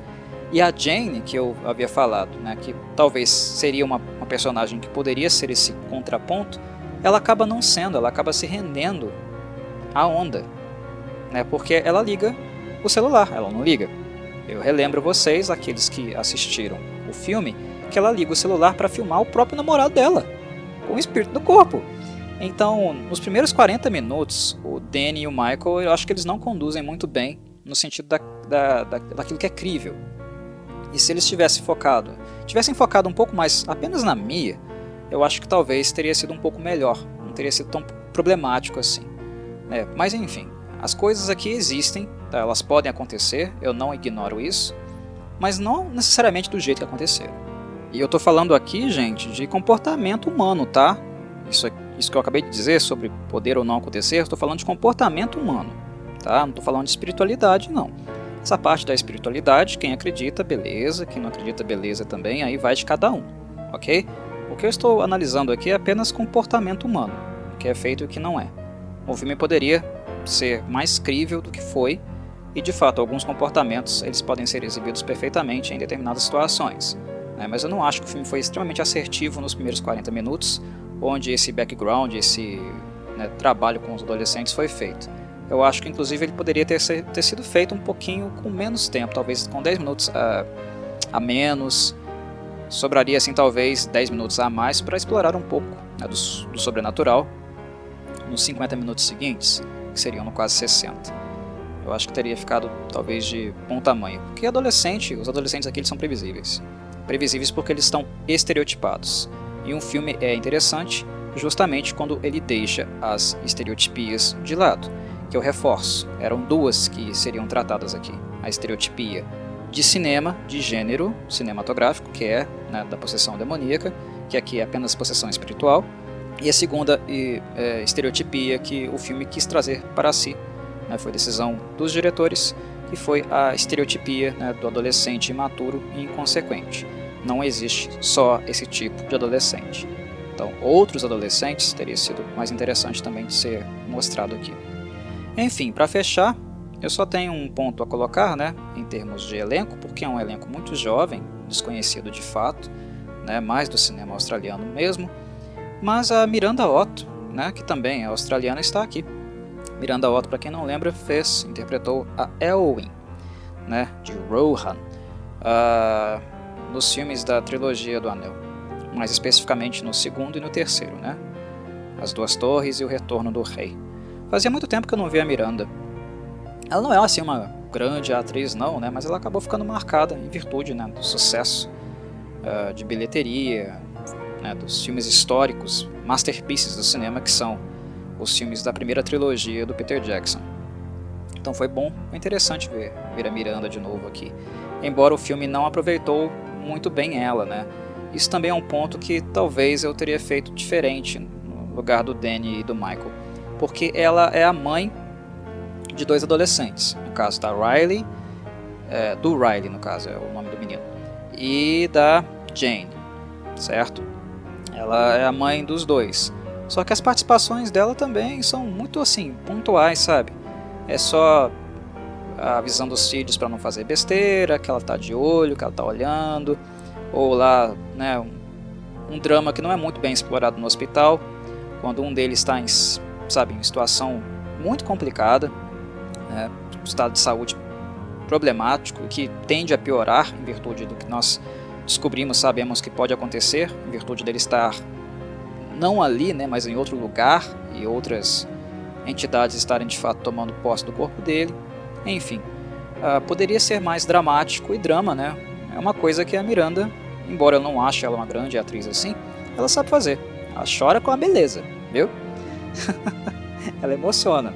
A: E a Jane, que eu havia falado, né, que talvez seria uma personagem que poderia ser esse contraponto, ela acaba não sendo, ela acaba se rendendo à onda, né, porque ela liga o celular, ela não liga. Eu relembro vocês, aqueles que assistiram o filme, que ela liga o celular para filmar o próprio namorado dela, com o espírito no corpo. Então, nos primeiros 40 minutos, o Danny e o Michael, eu acho que eles não conduzem muito bem no sentido daquilo que é crível. E se eles tivessem focado um pouco mais apenas na Mia, eu acho que talvez teria sido um pouco melhor, não teria sido tão problemático assim. Mas enfim, as coisas aqui existem, tá? Elas podem acontecer, eu não ignoro isso, mas não necessariamente do jeito que aconteceram. E eu tô falando aqui, gente, de comportamento humano, tá? Isso que eu acabei de dizer sobre poder ou não acontecer, eu estou falando de comportamento humano, tá? Não estou falando de espiritualidade, não. Essa parte da espiritualidade, quem acredita, beleza, quem não acredita, beleza também, aí vai de cada um, ok? O que eu estou analisando aqui é apenas comportamento humano, o que é feito e o que não é. O filme poderia ser mais crível do que foi, e de fato alguns comportamentos eles podem ser exibidos perfeitamente em determinadas situações, né? Mas eu não acho que o filme foi extremamente assertivo nos primeiros 40 minutos, onde esse background, esse trabalho com os adolescentes foi feito. Eu acho que inclusive ele poderia ter sido feito um pouquinho com menos tempo, talvez com 10 minutos a menos, sobraria assim talvez 10 minutos a mais para explorar um pouco, né, do sobrenatural nos 50 minutos seguintes, que seriam no quase 60. Eu acho que teria ficado talvez de bom tamanho, porque os adolescentes aqui eles são previsíveis porque eles estão estereotipados. E um filme é interessante justamente quando ele deixa as estereotipias de lado, que eu reforço, eram duas que seriam tratadas aqui. A estereotipia de cinema de gênero cinematográfico, que é, né, da possessão demoníaca, que aqui é apenas possessão espiritual, e a segunda estereotipia que o filme quis trazer para si, né, foi decisão dos diretores, que foi a estereotipia, né, do adolescente imaturo e inconsequente. Não existe só esse tipo de adolescente. Então, outros adolescentes teria sido mais interessante também de ser mostrado aqui. Enfim, para fechar, eu só tenho um ponto a colocar, né, em termos de elenco, porque é um elenco muito jovem, desconhecido de fato, né, mais do cinema australiano mesmo, mas a Miranda Otto, né, que também é australiana, está aqui. Miranda Otto, para quem não lembra, interpretou a Elwyn, né, de Rohan, nos filmes da trilogia do Anel, mais especificamente no segundo e no terceiro, né, As Duas Torres e O Retorno do Rei. Fazia muito tempo que eu não via a Miranda. Ela não é assim uma grande atriz não, né, mas ela acabou ficando marcada em virtude, né, do sucesso de bilheteria, né, dos filmes históricos, masterpieces do cinema, que são os filmes da primeira trilogia do Peter Jackson. Então foi bom, foi interessante ver a Miranda de novo aqui, embora o filme não aproveitou muito bem ela, né. Isso também é um ponto que talvez eu teria feito diferente no lugar do Danny e do Michael, porque ela é a mãe de dois adolescentes, no caso da Riley, do Riley no caso, é o nome do menino, e da Jane, certo? Ela é a mãe dos dois, só que as participações dela também são muito assim, pontuais, sabe? É só avisando os filhos para não fazer besteira, que ela tá de olho, que ela tá olhando, ou lá, né, um drama que não é muito bem explorado no hospital, quando um deles está em situação muito complicada, né, estado de saúde problemático, que tende a piorar em virtude do que nós descobrimos, sabemos que pode acontecer, em virtude dele estar não ali, né, mas em outro lugar, e outras entidades estarem de fato tomando posse do corpo dele. Enfim, poderia ser mais dramático, e drama, né, é uma coisa que a Miranda, embora eu não ache ela uma grande atriz assim, ela sabe fazer. Ela chora com a beleza, viu? Ela emociona.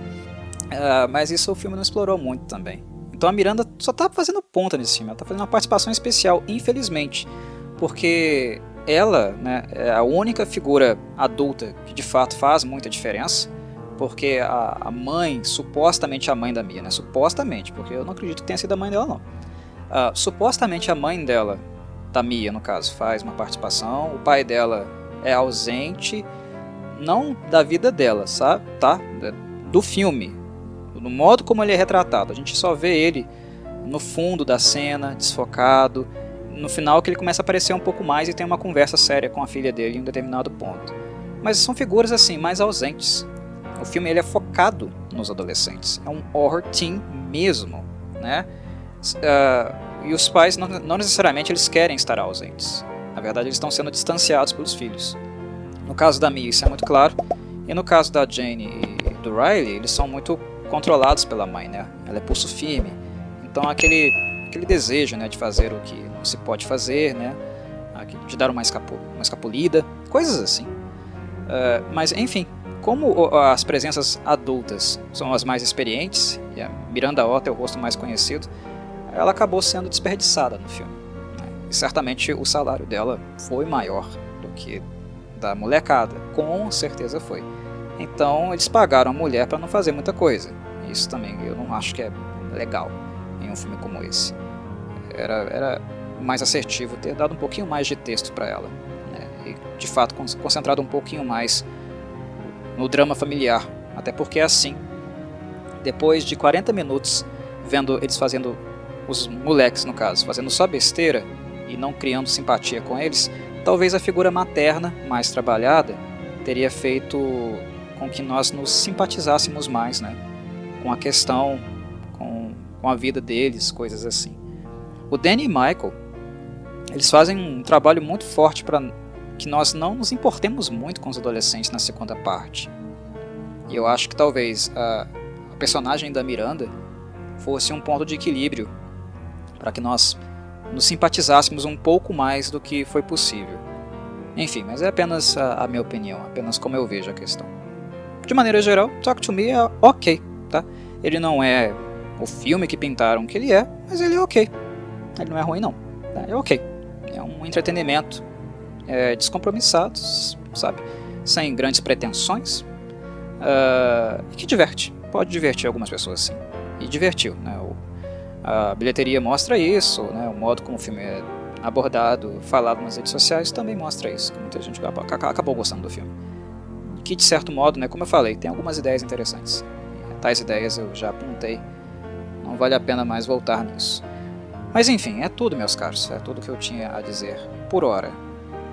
A: Mas isso o filme não explorou muito também. Então a Miranda só tá fazendo ponta nesse filme, ela tá fazendo uma participação especial, infelizmente, porque ela, né, é a única figura adulta que de fato faz muita diferença, porque a mãe, supostamente a mãe da Mia, né, supostamente, porque eu não acredito que tenha sido a mãe dela não, supostamente a mãe dela, da Mia no caso, faz uma participação, o pai dela é ausente, não da vida dela, sabe, tá? Do filme, no modo como ele é retratado, a gente só vê ele no fundo da cena, desfocado, no final que ele começa a aparecer um pouco mais e tem uma conversa séria com a filha dele em um determinado ponto. Mas são figuras assim, mais ausentes. O filme ele é focado nos adolescentes, é um horror teen mesmo, né? E os pais não necessariamente eles querem estar ausentes, na verdade eles estão sendo distanciados pelos filhos. No caso da Mia isso é muito claro, e no caso da Jane e do Riley, eles são muito controlados pela mãe, né? Ela é pulso firme, então aquele desejo, né, de fazer o que não se pode fazer, né, de dar uma escapulida, coisas assim. Mas enfim, como as presenças adultas são as mais experientes, e a Miranda Otto é o rosto mais conhecido, ela acabou sendo desperdiçada no filme, né? E certamente o salário dela foi maior do que da molecada, com certeza foi. Então eles pagaram a mulher para não fazer muita coisa. Isso também eu não acho que é legal em um filme como esse. Era mais assertivo ter dado um pouquinho mais de texto para ela, né? E de fato concentrado um pouquinho mais no drama familiar. Até porque é assim, depois de 40 minutos vendo eles fazendo, os moleques no caso, fazendo só besteira e não criando simpatia com eles, talvez a figura materna mais trabalhada teria feito com que nós nos simpatizássemos mais, né, com a questão, com a vida deles, coisas assim. O Danny e Michael, eles fazem um trabalho muito forte para que nós não nos importemos muito com os adolescentes na segunda parte. E eu acho que talvez a personagem da Miranda fosse um ponto de equilíbrio para que nós nos simpatizássemos um pouco mais do que foi possível. Enfim, mas é apenas a minha opinião, apenas como eu vejo a questão. De maneira geral, Talk to Me é ok, tá? Ele não é o filme que pintaram que ele é, mas ele é ok. ele não é ruim não, tá? É ok, é um entretenimento descompromissado, sabe, sem grandes pretensões, e que diverte, pode divertir algumas pessoas sim, e divertiu, né? A bilheteria mostra isso, né? O modo como o filme é abordado, falado nas redes sociais também mostra isso, que muita gente acabou gostando do filme, que de certo modo, né, como eu falei, tem algumas ideias interessantes, tais ideias eu já apontei, não vale a pena mais voltar nisso. Mas enfim, é tudo, meus caros, é tudo que eu tinha a dizer por hora.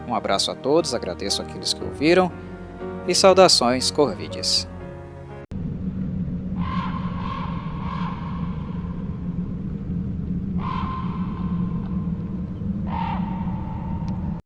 A: Um abraço a todos, agradeço àqueles que ouviram e saudações Corvides.